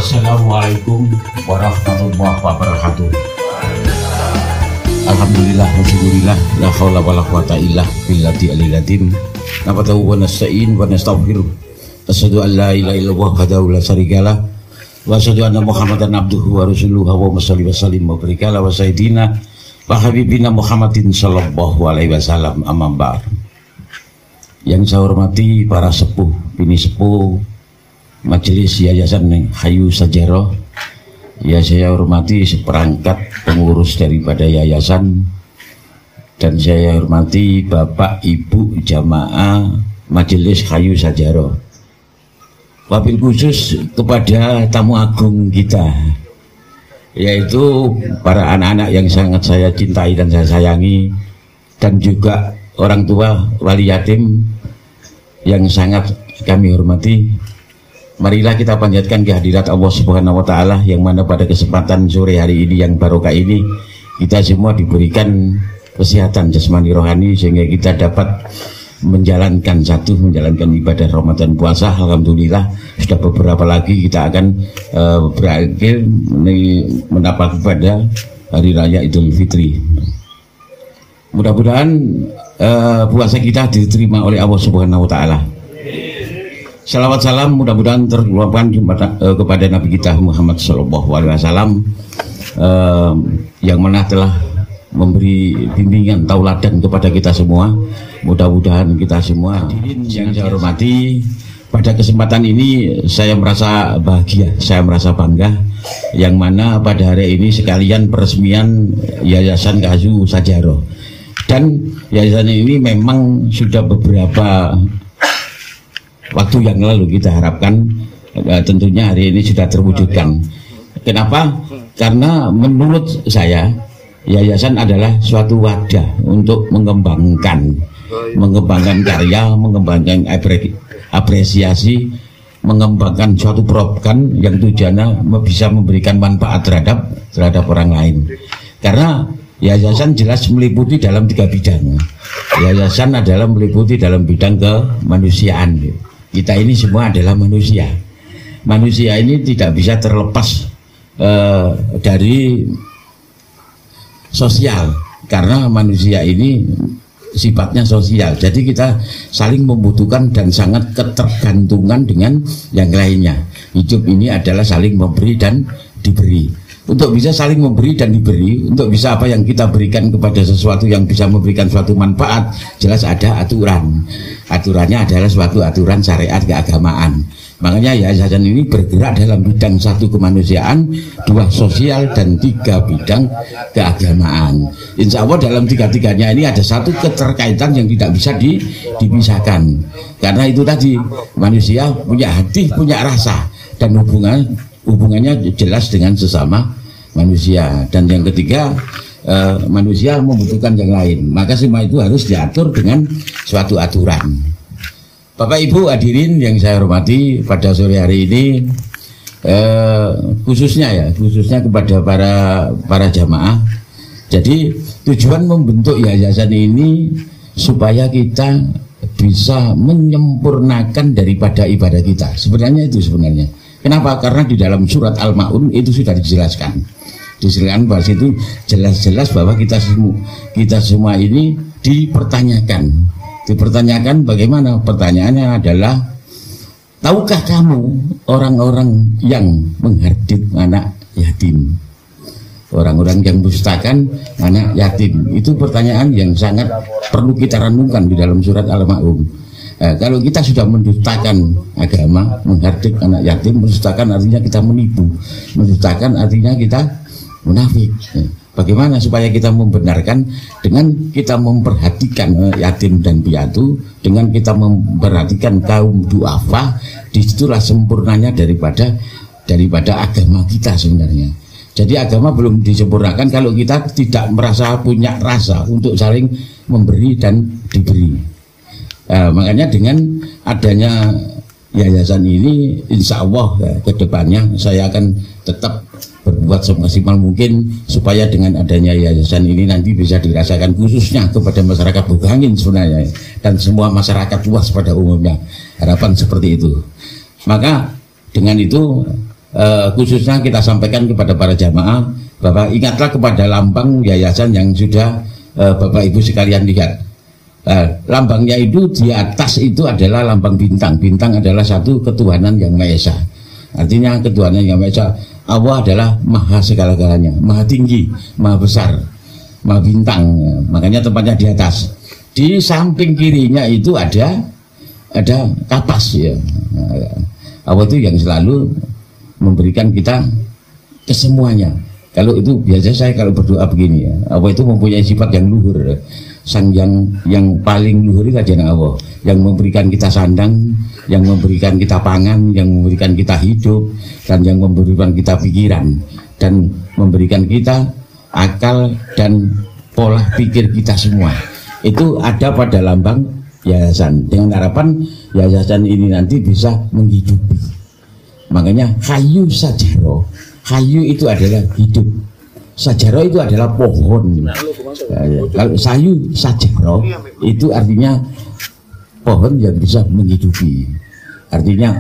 Assalamualaikum warahmatullahi wabarakatuh. Alhamdulillah wasyukurillah la haula wala quwata illa billahi aliladim. Nabatahu wa nasta'in wa nastaghfiruh. Asyhadu an la ilaha illallah wahdahu la syarikalah wa asyhadu anna Muhammadan abduhu wa rasuluhu wa shalli wa sallim wa barik ala sayyidina wa habibina Muhammadin sallallahu alaihi wasallam. Amma ba'd. Yang saya hormati para sepuh, bini sepuh Majelis Yayasan Hayu Sajaroh, ya saya hormati seperangkat pengurus daripada yayasan, dan saya hormati Bapak Ibu jamaah Majelis Hayu Sajaroh. Wabil khusus kepada tamu agung kita, yaitu para anak-anak yang sangat saya cintai dan saya sayangi, dan juga orang tua wali yatim yang sangat kami hormati. Marilah kita panjatkan kehadirat Allah Subhanahu wa Ta'ala, yang mana pada kesempatan sore hari ini yang barokah ini kita semua diberikan kesehatan jasmani rohani, sehingga kita dapat menjalankan ibadah Ramadan puasa. Alhamdulillah sudah beberapa lagi kita akan berakhir mendapat pada hari raya Idul Fitri. Mudah-mudahan puasa kita diterima oleh Allah Subhanahu wa Ta'ala. Salawat salam mudah-mudahan terluapkan kepada Nabi kita Muhammad Sallallahu Alaihi Wasallam, yang mana telah memberi bimbingan tauladan kepada kita semua. Mudah-mudahan kita semua yang saya hormati, pada kesempatan ini saya merasa bahagia, saya merasa bangga, yang mana pada hari ini sekalian peresmian Yayasan Hayu Sajaroh. Dan yayasan ini memang sudah beberapa waktu yang lalu kita harapkan tentunya hari ini sudah terwujudkan. Kenapa? Karena menurut saya yayasan adalah suatu wadah untuk mengembangkan karya, mengembangkan apresiasi, mengembangkan suatu program yang tujuannya bisa memberikan manfaat terhadap orang lain. Karena yayasan jelas meliputi dalam 3 bidang. Yayasan adalah meliputi dalam bidang kemanusiaan. Kita ini semua adalah manusia. Manusia ini tidak bisa terlepas dari sosial, karena manusia ini sifatnya sosial. Jadi kita saling membutuhkan dan sangat ketergantungan dengan yang lainnya. Hidup ini adalah saling memberi dan diberi. Untuk bisa saling memberi dan diberi, untuk bisa apa yang kita berikan kepada sesuatu yang bisa memberikan suatu manfaat, jelas ada aturan. Aturannya adalah suatu aturan syariat keagamaan. Makanya yayasan ini bergerak dalam bidang 1 kemanusiaan, 2 sosial, dan 3 bidang keagamaan. Insya Allah dalam 3-tiganya ini ada satu keterkaitan yang tidak bisa dipisahkan. Karena itu tadi, manusia punya hati, punya rasa, dan hubungannya jelas dengan sesama manusia. Dan yang ketiga, manusia membutuhkan yang lain, maka semua itu harus diatur dengan suatu aturan. Bapak Ibu hadirin yang saya hormati, pada sore hari ini khususnya kepada para jamaah. Jadi tujuan membentuk yayasan ini supaya kita bisa menyempurnakan daripada ibadah kita. Sebenarnya. Kenapa? Karena di dalam surat Al-Ma'un itu sudah dijelaskan bahwa itu jelas-jelas bahwa kita semua ini dipertanyakan. Bagaimana? Pertanyaannya adalah, tahukah kamu orang-orang yang menghardik anak yatim, orang-orang yang mendustakan anak yatim? Itu pertanyaan yang sangat perlu kita renungkan di dalam surat Al-Ma'un. Kalau kita sudah mendustakan agama, menghardik anak yatim, mendustakan artinya kita menipu, mendustakan artinya kita munafik. Bagaimana supaya kita membenarkan? Dengan kita memperhatikan yatim dan piatu, dengan kita memperhatikan kaum duafa. Disitulah sempurnanya daripada agama kita sebenarnya. Jadi agama belum disempurnakan kalau kita tidak merasa punya rasa untuk saling memberi dan diberi. Makanya dengan adanya yayasan ini, insya Allah ke depannya saya akan tetap berbuat semaksimal mungkin supaya dengan adanya yayasan ini nanti bisa dirasakan khususnya kepada masyarakat Bogangin sebenarnya, dan semua masyarakat luas pada umumnya. Harapan seperti itu. Maka dengan itu khususnya kita sampaikan kepada para jamaah bahwa ingatlah kepada lambang yayasan yang sudah Bapak Ibu sekalian lihat. Lambangnya itu di atas itu adalah lambang bintang. Bintang adalah satu ketuhanan yang Maha Esa. Artinya ketuhanan yang Maha Esa, Allah adalah maha segala-galanya, maha tinggi, maha besar, maha bintang. Makanya tempatnya di atas. Di samping kirinya itu ada kapas ya. Allah itu yang selalu memberikan kita kesemuanya. Kalau itu biasa saya kalau berdoa begini ya, Allah itu mempunyai sifat yang luhur. Sang yang paling luhur itu adalah Allah, yang memberikan kita sandang, yang memberikan kita pangan, yang memberikan kita hidup, dan yang memberikan kita pikiran, dan memberikan kita akal dan pola pikir kita semua. Itu ada pada lambang yayasan, dengan harapan yayasan ini nanti bisa menghidupi. Makanya hayu sajaro, hayu itu adalah hidup, sajaro itu adalah pohon. Kalau sayu sajaro itu artinya pohon yang bisa menghidupi, artinya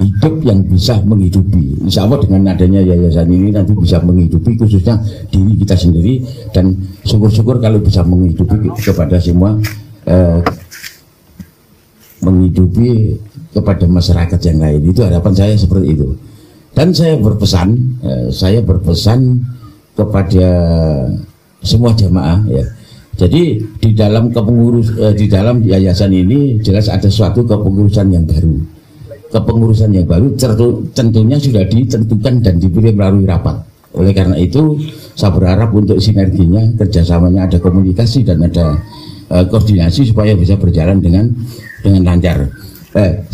hidup yang bisa menghidupi. Insya Allah dengan adanya yayasan ini nanti bisa menghidupi khususnya diri kita sendiri, dan syukur-syukur kalau bisa menghidupi kepada semua, menghidupi kepada masyarakat yang lain. Itu harapan saya seperti itu. Dan saya berpesan kepada semua jamaah ya. Jadi di dalam di dalam yayasan ini jelas ada suatu kepengurusan yang baru. Kepengurusan yang baru tentunya sudah ditentukan dan dipilih melalui rapat. Oleh karena itu saya berharap untuk sinerginya, kerjasamanya ada komunikasi dan ada koordinasi supaya bisa berjalan dengan lancar.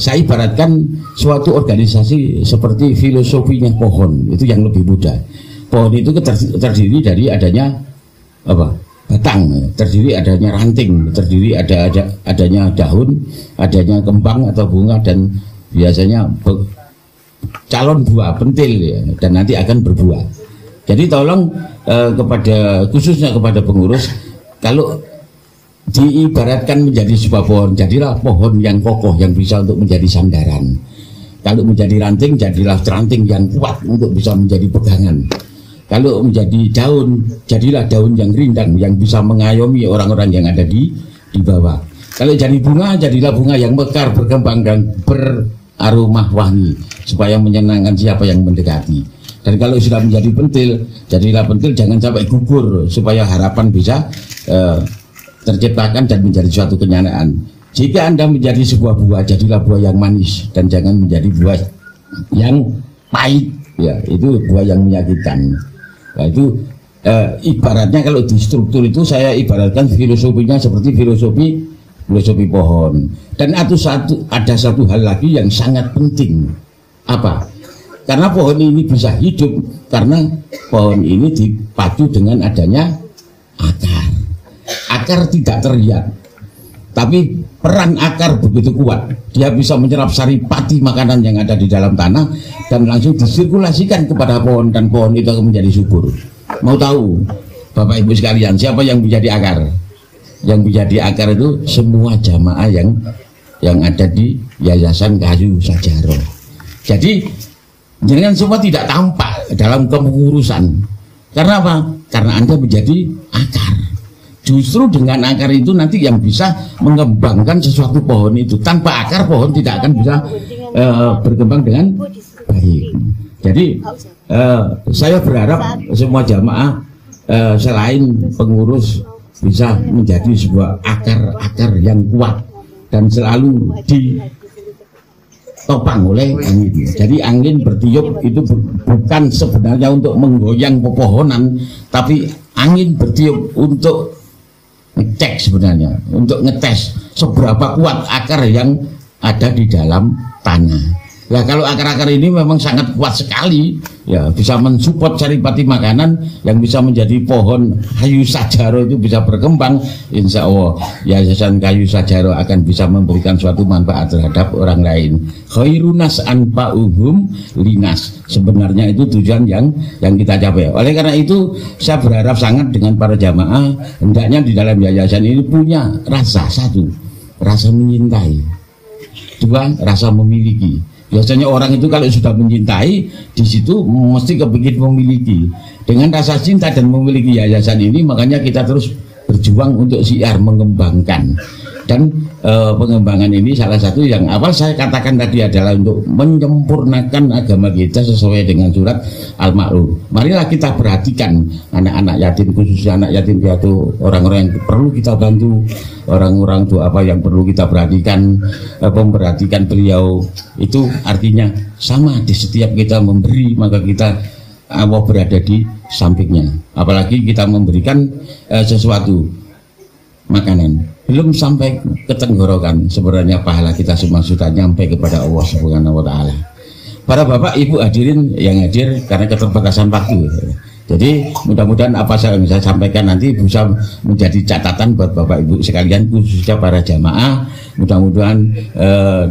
Saya ibaratkan suatu organisasi seperti filosofinya pohon, itu yang lebih mudah. Pohon itu terdiri dari adanya batang, terdiri adanya ranting, terdiri adanya daun, adanya kembang atau bunga, dan biasanya calon buah, pentil ya, dan nanti akan berbuah. Jadi tolong khususnya kepada pengurus, kalau diibaratkan menjadi sebuah pohon, jadilah pohon yang kokoh yang bisa untuk menjadi sandaran. Kalau menjadi ranting, jadilah ranting yang kuat untuk bisa menjadi pegangan. Kalau menjadi daun, jadilah daun yang rindang yang bisa mengayomi orang-orang yang ada di bawah. Kalau jadi bunga, jadilah bunga yang mekar, berkembang dan beraroma wangi supaya menyenangkan siapa yang mendekati. Dan kalau sudah menjadi pentil, jadilah pentil jangan sampai gugur supaya harapan bisa terciptakan dan menjadi suatu kenyataan. Jika Anda menjadi sebuah buah, jadilah buah yang manis dan jangan menjadi buah yang pahit. Ya, itu buah yang menyakitkan. Nah, itu ibaratnya kalau di struktur itu saya ibaratkan filosofinya seperti filosofi pohon. Dan ada satu hal lagi yang sangat penting. Apa? Karena pohon ini bisa hidup karena pohon ini dipacu dengan adanya akar. Akar tidak terlihat, tapi peran akar begitu kuat. Dia bisa menyerap saripati makanan yang ada di dalam tanah dan langsung disirkulasikan kepada pohon, dan pohon itu akan menjadi subur. Mau tahu Bapak Ibu sekalian, siapa yang menjadi akar? Yang menjadi akar itu semua jamaah yang ada di Yayasan Kayu Sajaro. Jadi jangan semua tidak tampak dalam kepengurusan. Karena apa? Karena Anda menjadi akar. Justru dengan akar itu nanti yang bisa mengembangkan sesuatu pohon itu. Tanpa akar pohon tidak akan bisa berkembang dengan baik. Jadi saya berharap semua jamaah selain pengurus bisa menjadi sebuah akar-akar yang kuat dan selalu ditopang oleh angin. Jadi angin bertiup itu bukan sebenarnya untuk menggoyang pepohonan, tapi angin bertiup untuk ngecek sebenarnya, untuk ngetes seberapa kuat akar yang ada di dalam tanah. Nah, kalau akar-akar ini memang sangat kuat sekali, ya bisa mensupport saripati makanan yang bisa menjadi pohon kayu sajaro itu bisa berkembang. Insya Allah Yayasan Kayu Sajaro akan bisa memberikan suatu manfaat terhadap orang lain. Khairunas anfa'uhum linas. Sebenarnya itu tujuan yang kita capai. Oleh karena itu saya berharap sangat dengan para jamaah, hendaknya di dalam yayasan ini punya rasa, satu, rasa menyintai, dua, rasa memiliki. Biasanya orang itu kalau sudah mencintai, di situ mesti kepingin memiliki. Dengan rasa cinta dan memiliki yayasan ini, makanya kita terus berjuang untuk siar mengembangkan. Dan pengembangan ini salah satu yang awal saya katakan tadi adalah untuk menyempurnakan agama kita sesuai dengan surat Al-Ma'un. Marilah kita perhatikan anak-anak yatim, khususnya anak yatim piatu, orang-orang yang perlu kita bantu, orang-orang itu apa yang perlu kita perhatikan. Memperhatikan beliau itu artinya sama, di setiap kita memberi maka kita Allah berada di sampingnya. Apalagi kita memberikan sesuatu makanan belum sampai ke tenggorokan, sebenarnya pahala kita semua sudah nyampe kepada Allah Subhanahu wa taala. Para bapak ibu hadirin yang hadir karena keterbatasan waktu. Jadi mudah-mudahan apa yang saya sampaikan nanti bisa menjadi catatan buat bapak ibu sekalian, khususnya para jamaah. Mudah-mudahan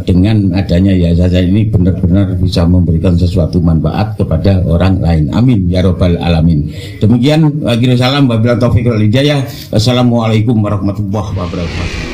dengan adanya yayasan ini benar-benar bisa memberikan sesuatu manfaat kepada orang lain. Amin ya robbal alamin. Demikian, wabillahi salam, wabillahi taufiq wal hidayah. Wassalamualaikum warahmatullahi wabarakatuh.